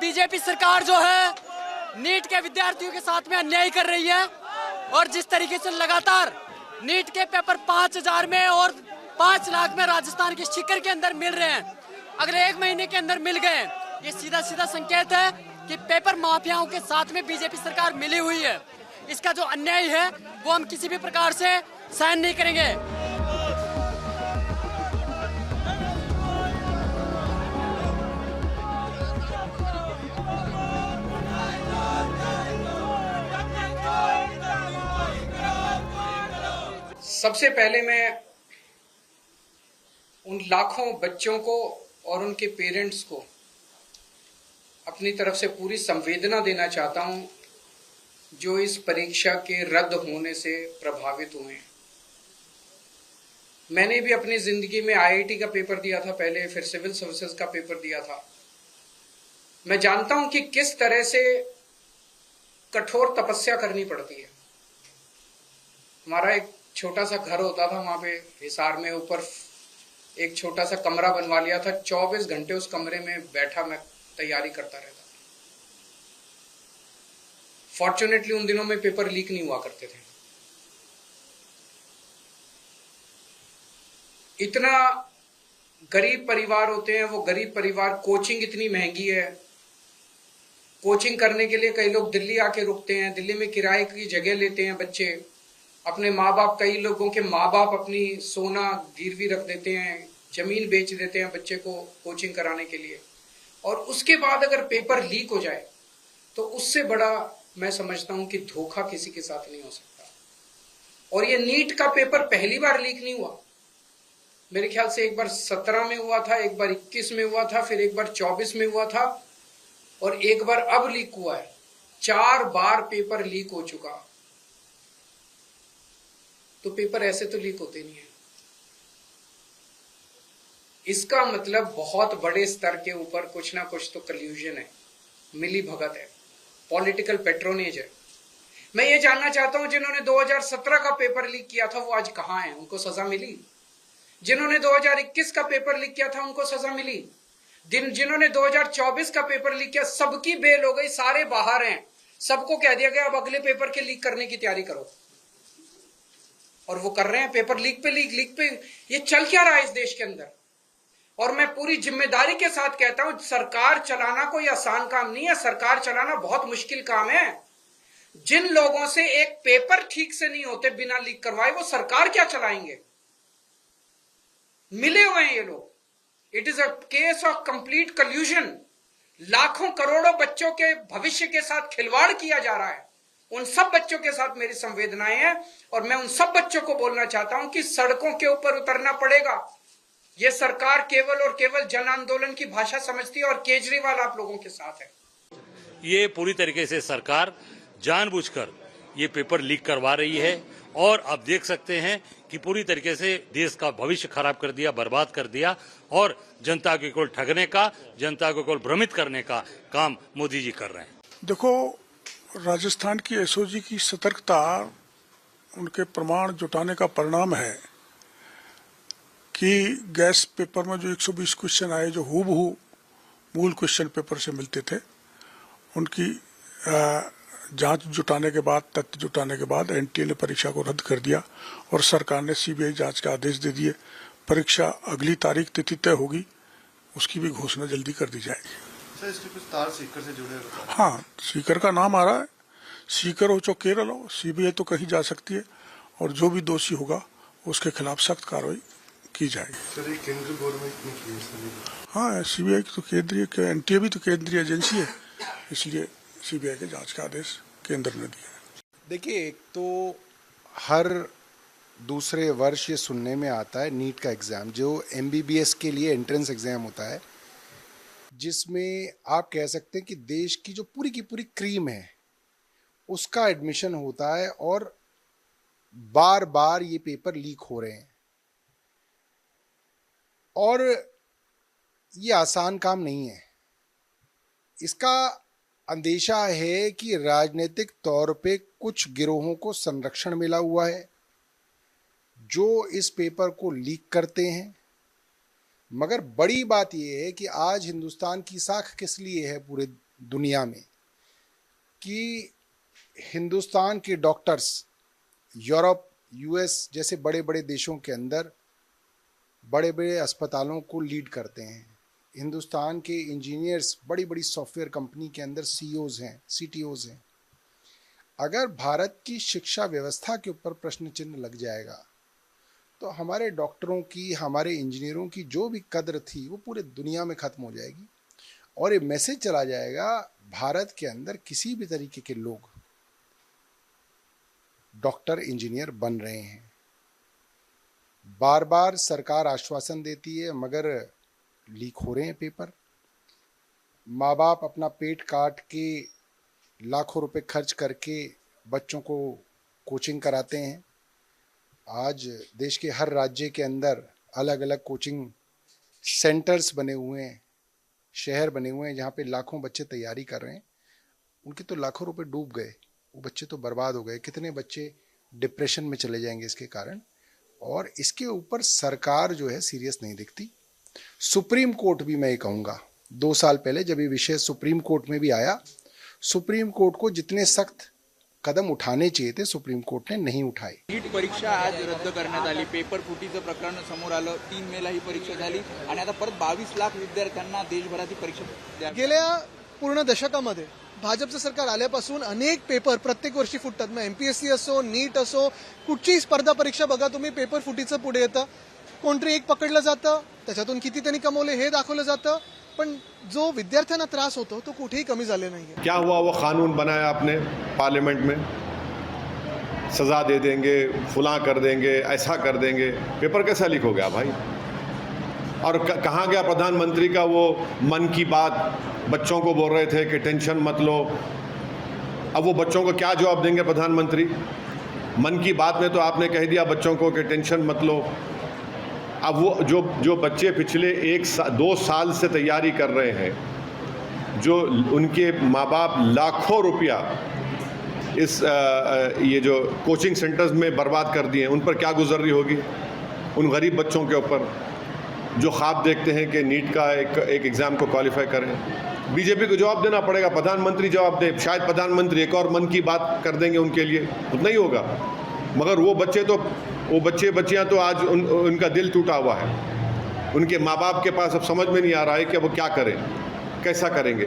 BJP सरकार जो है नीट के विद्यार्थियों के साथ में अन्याय कर रही है और जिस तरीके से लगातार नीट के पेपर 5,000 में और 5 लाख में राजस्थान के सीकर के अंदर मिल रहे हैं, अगले 1 महीने के अंदर मिल गए, ये सीधा सीधा संकेत है कि पेपर माफियाओं के साथ में बीजेपी सरकार मिली हुई है। इसका जो अन्याय है वो हम किसी भी प्रकार से सहन नहीं करेंगे। सबसे पहले मैं उन लाखों बच्चों को और उनके पेरेंट्स को अपनी तरफ से पूरी संवेदना देना चाहता हूं जो इस परीक्षा के रद्द होने से प्रभावित हुए हैं। मैंने भी अपनी जिंदगी में आईआईटी का पेपर दिया था पहले, फिर सिविल सर्विसेज का पेपर दिया था। मैं जानता हूं कि किस तरह से कठोर तपस्या करनी पड़ती है। हमारा एक छोटा सा घर होता था वहां पे हिसार में, ऊपर एक छोटा सा कमरा बनवा लिया था। 24 घंटे उस कमरे में बैठा मैं तैयारी करता रहता था। फॉर्चुनेटली उन दिनों में पेपर लीक नहीं हुआ करते थे। इतना गरीब परिवार होते हैं, वो गरीब परिवार, कोचिंग इतनी महंगी है। कोचिंग करने के लिए कई लोग दिल्ली आके रुकते हैं, दिल्ली में किराए की जगह लेते हैं बच्चे। अपने माँ बाप, कई लोगों के माँ बाप अपनी सोना गिरवी रख देते हैं, जमीन बेच देते हैं बच्चे को कोचिंग कराने के लिए। और उसके बाद अगर पेपर लीक हो जाए तो उससे बड़ा मैं समझता हूं कि धोखा किसी के साथ नहीं हो सकता। और ये नीट का पेपर पहली बार लीक नहीं हुआ। मेरे ख्याल से एक बार 17 में हुआ था, एक बार 21 में हुआ था, फिर एक बार 24 में हुआ था और एक बार अब लीक हुआ है। 4 बार पेपर लीक हो चुका। तो पेपर ऐसे तो लीक होते नहीं है। इसका मतलब बहुत बड़े स्तर के ऊपर कुछ ना कुछ तो कल्यूजन है, मिली भगत है, पॉलिटिकल पेट्रोनेज है। मैं ये जानना चाहता हूं जिन्होंने 2017 का पेपर लीक किया था वो आज कहां हैं? उनको सजा मिली? जिन्होंने 2021 का पेपर लीक किया था उनको सजा मिली? जिन्होंने 2024 का पेपर लीक किया सबकी बेल हो गई, सारे बाहर हैं। सबको कह दिया गया अब अगले पेपर के लीक करने की तैयारी करो। और वो कर रहे हैं, पेपर लीक पे लीक, लीक पे। ये चल क्या रहा है इस देश के अंदर? और मैं पूरी जिम्मेदारी के साथ कहता हूं, सरकार चलाना कोई आसान काम नहीं है। सरकार चलाना बहुत मुश्किल काम है। जिन लोगों से एक पेपर ठीक से नहीं होते बिना लीक करवाए, वो सरकार क्या चलाएंगे? मिले हुए हैं ये लोग। It is a case of complete कल्यूजन। लाखों करोड़ों बच्चों के भविष्य के साथ खिलवाड़ किया जा रहा है। उन सब बच्चों के साथ मेरी संवेदनाएं हैं और मैं उन सब बच्चों को बोलना चाहता हूं कि सड़कों के ऊपर उतरना पड़ेगा। यह सरकार केवल और केवल जन आंदोलन की भाषा समझती है और केजरीवाल आप लोगों के साथ है। ये पूरी तरीके से सरकार जानबूझकर ये पेपर लीक करवा रही है और आप देख सकते हैं कि पूरी तरीके से देश का भविष्य खराब कर दिया, बर्बाद कर दिया और जनता को केवल ठगने का, जनता को केवल भ्रमित करने का काम मोदी जी कर रहे हैं। देखो, राजस्थान की एसओजी की सतर्कता, उनके प्रमाण जुटाने का परिणाम है कि गैस पेपर में जो 120 क्वेश्चन आए जो हूबहू मूल क्वेश्चन पेपर से मिलते थे, उनकी जांच जुटाने के बाद, तथ्य जुटाने के बाद एनटीए ने परीक्षा को रद्द कर दिया और सरकार ने सीबीआई जांच के आदेश दे दिए। परीक्षा अगली तारीख तिथि तय होगी, उसकी भी घोषणा जल्दी कर दी जाएगी। सर, इसके कुछ तार सीकर से जुड़े होते हैं? हाँ, सीकर का नाम आ रहा है। सीकर हो चाहे केरल हो, सीबीआई तो कहीं जा सकती है और जो भी दोषी होगा उसके खिलाफ सख्त कार्रवाई की जाएगी। सर, ये केंद्रीय गवर्नमेंट ने की है? हाँ, सीबीआई तो केंद्रीय, एनटीए भी तो केंद्रीय एजेंसी है, इसलिए सीबीआई के जांच का आदेश केंद्र ने दिया है। देखिए, एक तो हर दूसरे वर्ष ये सुनने में आता है नीट का एग्जाम, जो एमबीबीएस के लिए एंट्रेंस एग्जाम होता है, जिसमें आप कह सकते हैं कि देश की जो पूरी की पूरी क्रीम है उसका एडमिशन होता है और बार बार ये पेपर लीक हो रहे हैं। और ये आसान काम नहीं है। इसका अंदेशा है कि राजनीतिक तौर पे कुछ गिरोहों को संरक्षण मिला हुआ है जो इस पेपर को लीक करते हैं। मगर बड़ी बात यह है कि आज हिंदुस्तान की साख किस लिए है पूरे दुनिया में कि हिंदुस्तान के डॉक्टर्स यूरोप, यूएस जैसे बड़े बड़े देशों के अंदर बड़े बड़े अस्पतालों को लीड करते हैं। हिंदुस्तान के इंजीनियर्स बड़ी बड़ी सॉफ्टवेयर कंपनी के अंदर सीईओज हैं, सीटीओज हैं। अगर भारत की शिक्षा व्यवस्था के ऊपर प्रश्न चिन्ह लग जाएगा तो हमारे डॉक्टरों की, हमारे इंजीनियरों की जो भी कद्र थी वो पूरे दुनिया में ख़त्म हो जाएगी और ये मैसेज चला जाएगा भारत के अंदर किसी भी तरीके के लोग डॉक्टर, इंजीनियर बन रहे हैं। बार बार सरकार आश्वासन देती है मगर लीक हो रहे हैं पेपर। माँ बाप अपना पेट काट के लाखों रुपए खर्च करके बच्चों को कोचिंग कराते हैं। आज देश के हर राज्य के अंदर अलग अलग कोचिंग सेंटर्स बने हुए हैं, शहर बने हुए हैं जहाँ पे लाखों बच्चे तैयारी कर रहे हैं। उनके तो लाखों रुपए डूब गए, वो बच्चे तो बर्बाद हो गए। कितने बच्चे डिप्रेशन में चले जाएंगे इसके कारण। और इसके ऊपर सरकार जो है सीरियस नहीं दिखती। सुप्रीम कोर्ट भी मैं ये कहूँगा, 2 साल पहले जब ये विषय सुप्रीम कोर्ट में भी आया, सुप्रीम कोर्ट को जितने सख्त कदम उठाने चाहिए थे सुप्रीम कोर्ट ने नहीं उठाए। नीट परीक्षा आज रद्द करण्यात आली, पेपर फुटीचं प्रकरण समोर आलं, 3 मेला ही परीक्षा झाली आणि आता परत 22 लाख विद्यार्थ्यांना देशभरात ही परीक्षा। गेल्या पूर्ण दशकामध्ये भाजपचं सरकार आल्यापासून अनेक पेपर प्रत्येक वर्षी फुटतात। मग एमपीएससी असो, नीट असो, कुठचीही स्पर्धा परीक्षा बघा तुम्ही, पेपर फुटीचं पुढे येतं। कोणतरी एक पकडलं जातं, त्याच्यातून किती त्यांनी कमवले हे दाखवलं जातं, पण जो विद्यार्थ्यांना त्रास होतो तो कुठेही कमी झाले नाहीये। क्या हुआ, वो कानून बनाया आपने पार्लियामेंट में, सजा दे देंगे, फुला कर देंगे, ऐसा कर देंगे, पेपर कैसा लीक हो गया भाई? और कहाँ गया प्रधानमंत्री का वो मन की बात? बच्चों को बोल रहे थे कि टेंशन मत लो। अब वो बच्चों को क्या जवाब देंगे प्रधानमंत्री? मन की बात में तो आपने कह दिया बच्चों को कि टेंशन मत लो। अब वो जो बच्चे पिछले 2 साल से तैयारी कर रहे हैं, जो उनके माँ बाप लाखों रुपया इस ये जो कोचिंग सेंटर्स में बर्बाद कर दिए, उन पर क्या गुजर रही होगी? उन गरीब बच्चों के ऊपर जो ख्वाब देखते हैं कि नीट का एक एग्ज़ाम को क्वालिफाई करें। बीजेपी को जवाब देना पड़ेगा, प्रधानमंत्री जवाब दे। शायद प्रधानमंत्री एक और मन की बात कर देंगे उनके लिए, उतना ही होगा। मगर वो बच्चे बच्चियां तो आज उनका दिल टूटा हुआ है। उनके माँ बाप के पास अब समझ में नहीं आ रहा है कि वो क्या करें, कैसा करेंगे।